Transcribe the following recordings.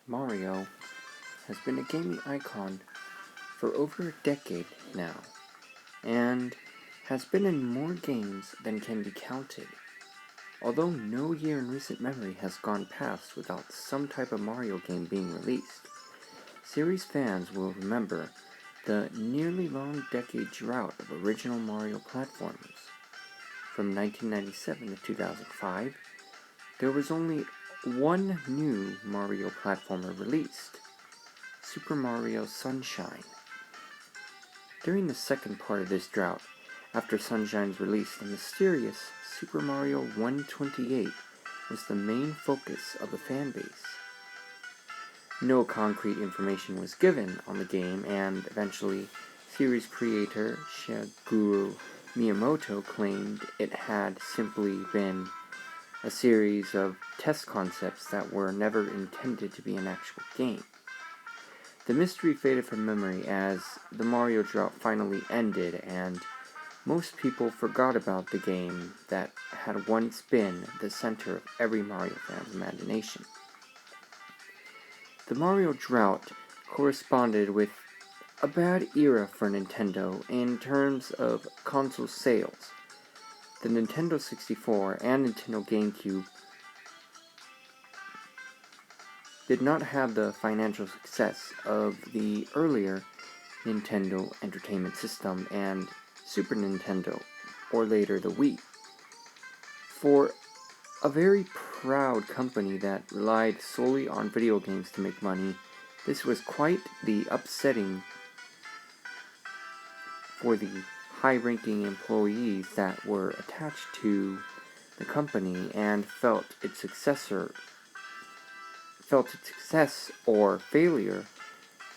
Mario has been a gaming icon for over a decade now, and has been in more games than can be counted. Although no year in recent memory has gone past without some type of Mario game being released, series fans will remember the nearly long decade drought of original Mario platformers. From 1997 to 2005, there was only one new Mario platformer released, Super Mario Sunshine. During the second part of this drought, after Sunshine's release, the mysterious Super Mario 128 was the main focus of the fanbase. No concrete information was given on the game, and eventually, series creator Shigeru Miyamoto claimed it had simply been a series of test concepts that were never intended to be an actual game. The mystery faded from memory as the Mario drought finally ended, and most people forgot about the game that had once been the center of every Mario fan's imagination. The Mario drought corresponded with a bad era for Nintendo in terms of console sales. The Nintendo 64 and Nintendo GameCube did not have the financial success of the earlier Nintendo Entertainment System and Super Nintendo, or later the Wii. For a very proud company that relied solely on video games to make money, this was quite the upsetting for the high-ranking employees that were attached to the company and felt its success or failure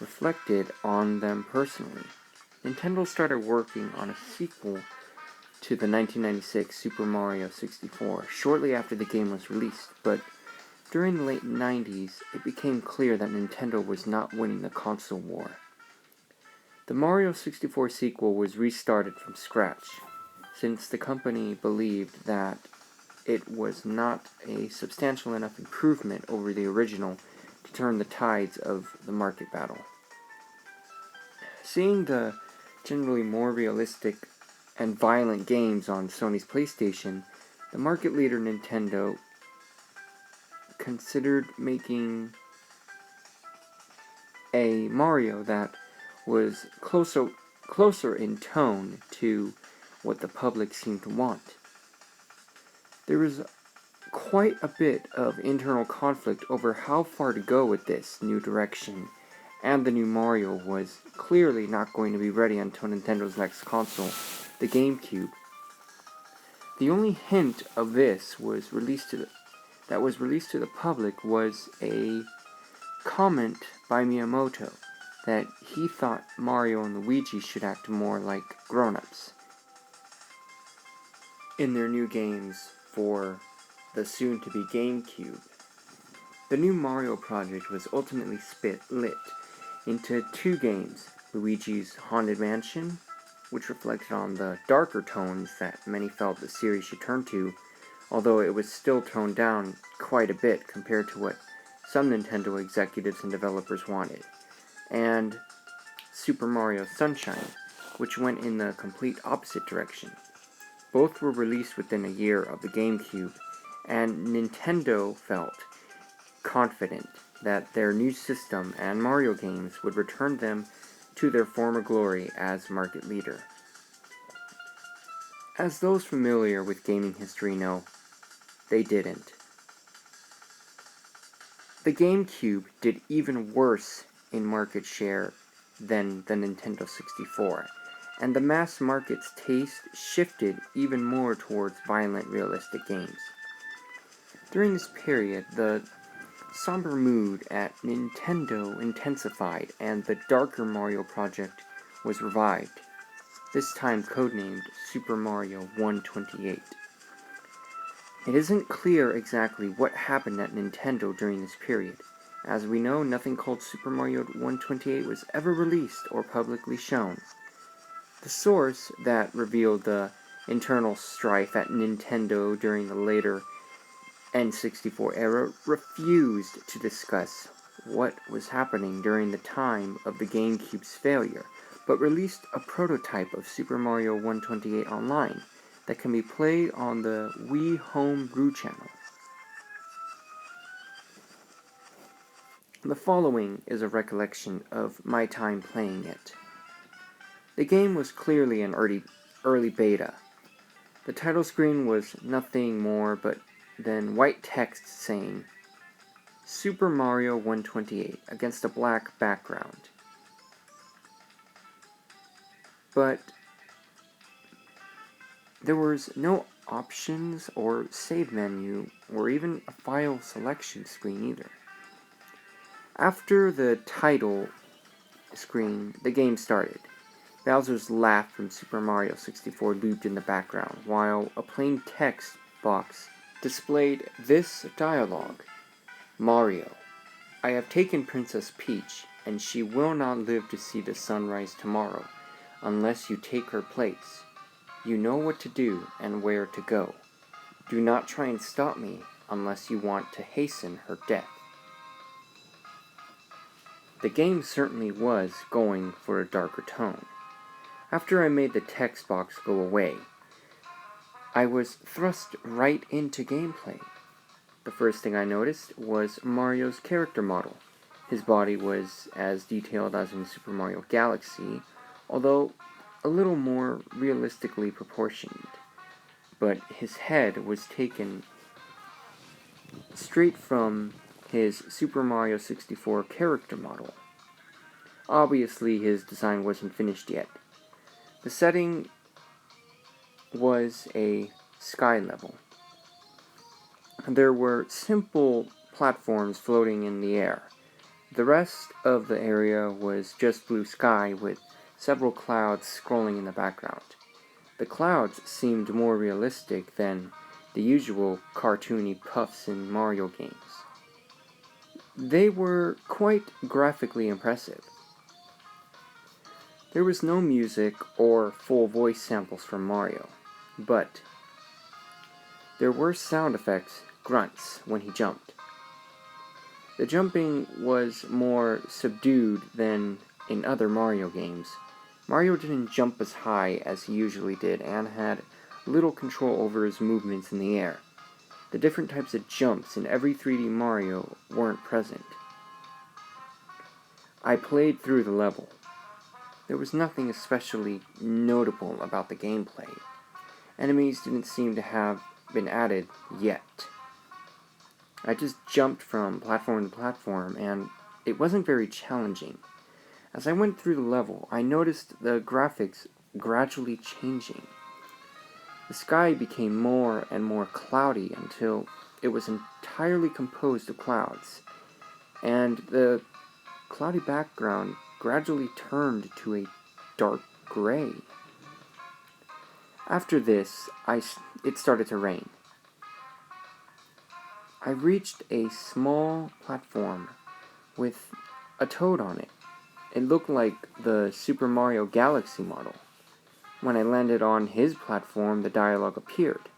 reflected on them personally. Nintendo started working on a sequel to the 1996 Super Mario 64 shortly after the game was released, but during the late 90s, it became clear that Nintendo was not winning the console war. The Mario 64 sequel was restarted from scratch, since the company believed that it was not a substantial enough improvement over the original to turn the tides of the market battle. Seeing the generally more realistic and violent games on Sony's PlayStation, the market leader Nintendo considered making a Mario that was closer in tone to what the public seemed to want. There was quite a bit of internal conflict over how far to go with this new direction, and the new Mario was clearly not going to be ready until Nintendo's next console, the GameCube. The only hint of this was released to the public was a comment by Miyamoto that he thought Mario and Luigi should act more like grown-ups in their new games for the soon-to-be GameCube. The new Mario project was ultimately split into two games, Luigi's Haunted Mansion, which reflected on the darker tones that many felt the series should turn to, although it was still toned down quite a bit compared to what some Nintendo executives and developers wanted, and Super Mario Sunshine, which went in the complete opposite direction. Both were released within a year of the GameCube, and Nintendo felt confident that their new system and Mario games would return them to their former glory as market leader. As those familiar with gaming history know, they didn't. The GameCube did even worse in market share than the Nintendo 64, and the mass market's taste shifted even more towards violent, realistic games. During this period, the somber mood at Nintendo intensified, and the darker Mario project was revived, this time codenamed Super Mario 128. It isn't clear exactly what happened at Nintendo during this period. As we know, nothing called Super Mario 128 was ever released or publicly shown. The source that revealed the internal strife at Nintendo during the later N64 era refused to discuss what was happening during the time of the GameCube's failure, but released a prototype of Super Mario 128 Online that can be played on the Wii Home Brew channel. The following is a recollection of my time playing it. The game was clearly an early beta. The title screen was nothing more but than white text saying Super Mario 128 against a black background. But there was no options or save menu or even a file selection screen either. After the title screen, the game started. Bowser's laugh from Super Mario 64 looped in the background, while a plain text box displayed this dialogue. Mario, I have taken Princess Peach, and she will not live to see the sunrise tomorrow, unless you take her place. You know what to do and where to go. Do not try and stop me unless you want to hasten her death. The game certainly was going for a darker tone. After I made the text box go away, I was thrust right into gameplay. The first thing I noticed was Mario's character model. His body was as detailed as in Super Mario Galaxy, although a little more realistically proportioned. But his head was taken straight from his Super Mario 64 character model. Obviously, his design wasn't finished yet. The setting was a sky level. There were simple platforms floating in the air. The rest of the area was just blue sky with several clouds scrolling in the background. The clouds seemed more realistic than the usual cartoony puffs in Mario games. They were quite graphically impressive. There was no music or full voice samples from Mario, but there were sound effects, grunts, when he jumped. The jumping was more subdued than in other Mario games. Mario didn't jump as high as he usually did and had little control over his movements in the air. The different types of jumps in every 3D Mario weren't present. I played through the level. There was nothing especially notable about the gameplay. Enemies didn't seem to have been added yet. I just jumped from platform to platform, and it wasn't very challenging. As I went through the level, I noticed the graphics gradually changing. The sky became more and more cloudy until it was entirely composed of clouds, and the cloudy background gradually turned to a dark gray. After this, it started to rain. I reached a small platform with a toad on it. It looked like the Super Mario Galaxy model. When I landed on his platform, the dialogue appeared.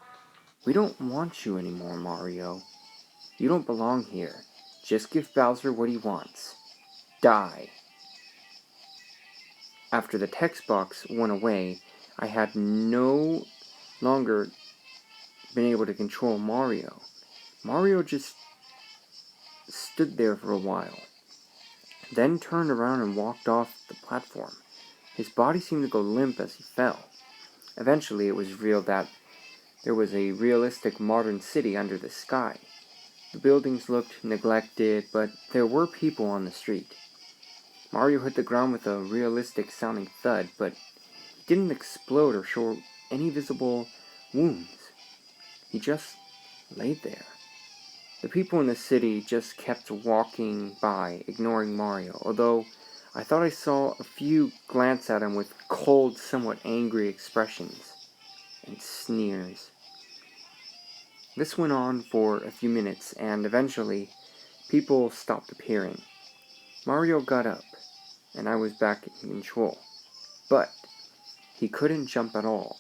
We don't want you anymore, Mario. You don't belong here. Just give Bowser what he wants. Die. After the text box went away, I had no longer been able to control Mario. Mario just stood there for a while, then turned around and walked off the platform. His body seemed to go limp as he fell. Eventually, it was revealed that there was a realistic modern city under the sky. The buildings looked neglected, but there were people on the street. Mario hit the ground with a realistic-sounding thud, but he didn't explode or show any visible wounds. He just laid there. The people in the city just kept walking by, ignoring Mario, although I thought I saw a few glance at him with cold, somewhat angry expressions and sneers. This went on for a few minutes, and eventually, people stopped appearing. Mario got up, and I was back in control. But he couldn't jump at all,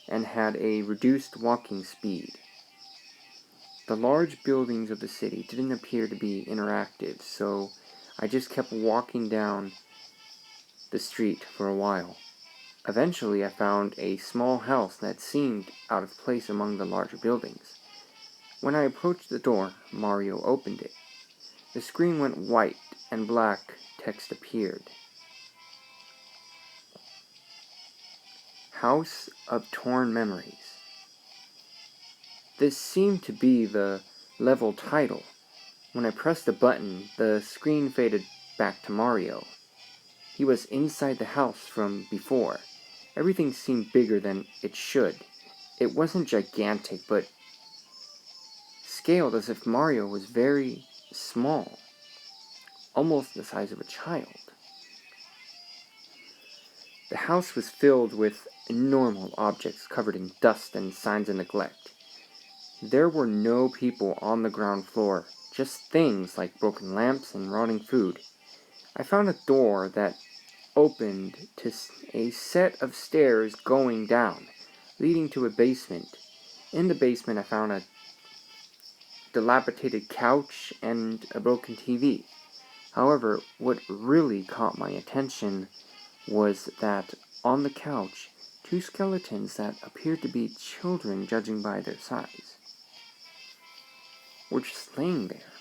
and had a reduced walking speed. The large buildings of the city didn't appear to be interactive, so I just kept walking down the street for a while. Eventually, I found a small house that seemed out of place among the larger buildings. When I approached the door, Mario opened it. The screen went white and black text appeared. House of Torn Memories. This seemed to be the level title. When I pressed the button, the screen faded back to Mario. He was inside the house from before. Everything seemed bigger than it should. It wasn't gigantic, but scaled as if Mario was very small, almost the size of a child. The house was filled with innumerable objects covered in dust and signs of neglect. There were no people on the ground floor, just things like broken lamps and rotting food. I found a door that opened to a set of stairs going down, leading to a basement. In the basement, I found a dilapidated couch and a broken TV. However, what really caught my attention was that on the couch, two skeletons that appeared to be children judging by their size were just laying there.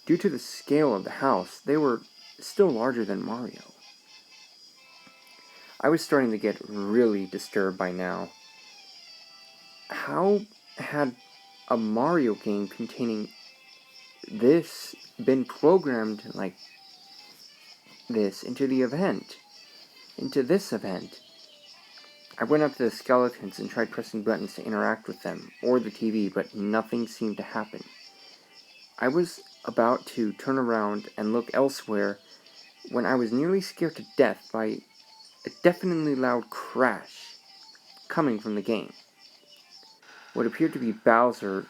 Due to the scale of the house, they were still larger than Mario. I was starting to get really disturbed by now. How had a Mario game containing this been programmed like this into this event? I went up to the skeletons and tried pressing buttons to interact with them or the TV, but nothing seemed to happen. I was about to turn around and look elsewhere when I was nearly scared to death by a deafeningly loud crash coming from the game. What appeared to be Bowser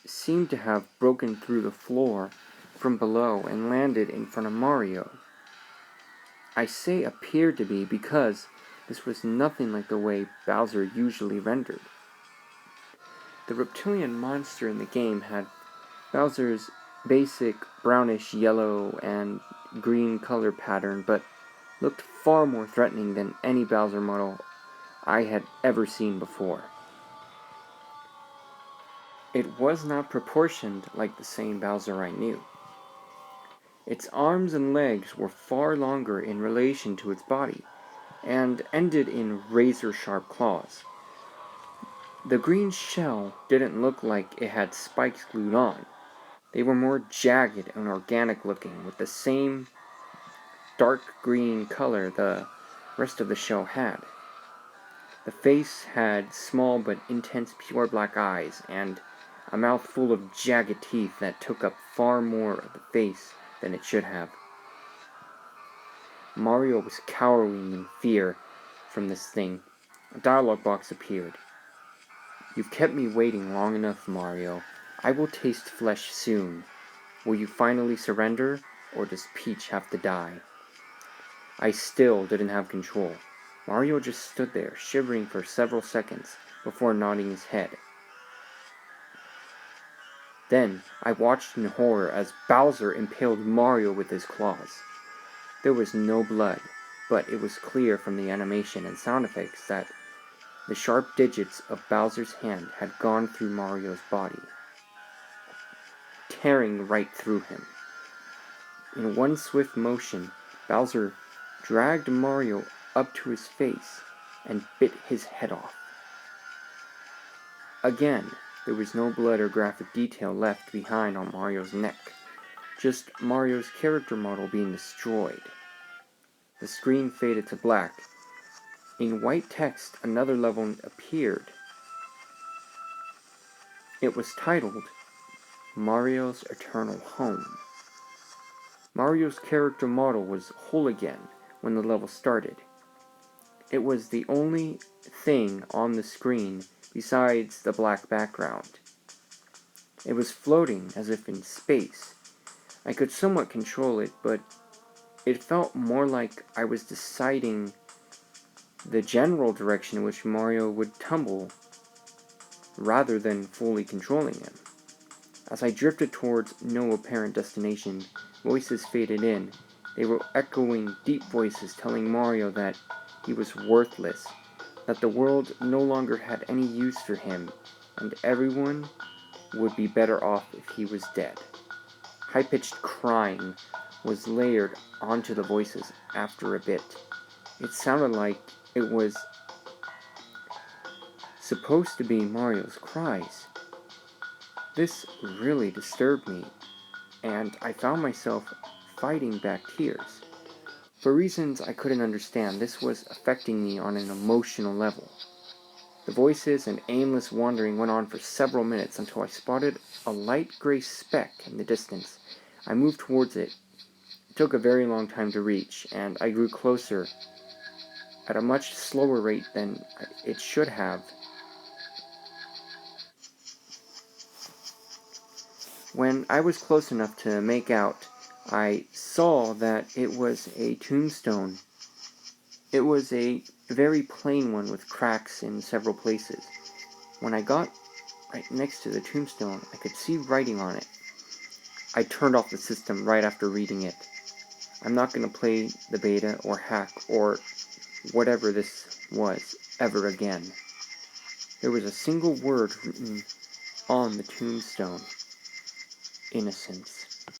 seemed to have broken through the floor from below and landed in front of Mario. I say appeared to be because this was nothing like the way Bowser usually rendered. The reptilian monster in the game had Bowser's basic brownish yellow and green color pattern, but looked far more threatening than any Bowser model I had ever seen before. It was not proportioned like the same Bowser I knew. Its arms and legs were far longer in relation to its body, and ended in razor-sharp claws. The green shell didn't look like it had spikes glued on. They were more jagged and organic looking, with the same dark green color the rest of the shell had. The face had small but intense pure black eyes, and a mouth full of jagged teeth that took up far more of the face than it should have. Mario was cowering in fear from this thing. A dialogue box appeared. "You've kept me waiting long enough, Mario. I will taste flesh soon. Will you finally surrender, or does Peach have to die?" I still didn't have control. Mario just stood there, shivering for several seconds, before nodding his head. Then, I watched in horror as Bowser impaled Mario with his claws. There was no blood, but it was clear from the animation and sound effects that the sharp digits of Bowser's hand had gone through Mario's body, tearing right through him. In one swift motion, Bowser dragged Mario up to his face and bit his head off. Again, there was no blood or graphic detail left behind on Mario's neck, just Mario's character model being destroyed. The screen faded to black. In white text, another level appeared. It was titled Mario's Eternal Home. Mario's character model was whole again when the level started. It was the only thing on the screen besides the black background. It was floating as if in space. I could somewhat control it, but it felt more like I was deciding the general direction in which Mario would tumble rather than fully controlling him. As I drifted towards no apparent destination, voices faded in. They were echoing deep voices telling Mario that he was worthless, that the world no longer had any use for him, and everyone would be better off if he was dead. High-pitched crying was layered onto the voices after a bit. It sounded like it was supposed to be Mario's cries. This really disturbed me, and I found myself fighting back tears. For reasons I couldn't understand, this was affecting me on an emotional level. The voices and aimless wandering went on for several minutes until I spotted a light gray speck in the distance. I moved towards it. It took a very long time to reach, and I grew closer at a much slower rate than it should have. When I was close enough to make out, I saw that it was a tombstone. It was a very plain one with cracks in several places. When I got right next to the tombstone, I could see writing on it. I turned off the system right after reading it. I'm not going to play the beta or hack or whatever this was ever again. There was a single word written on the tombstone. Innocence.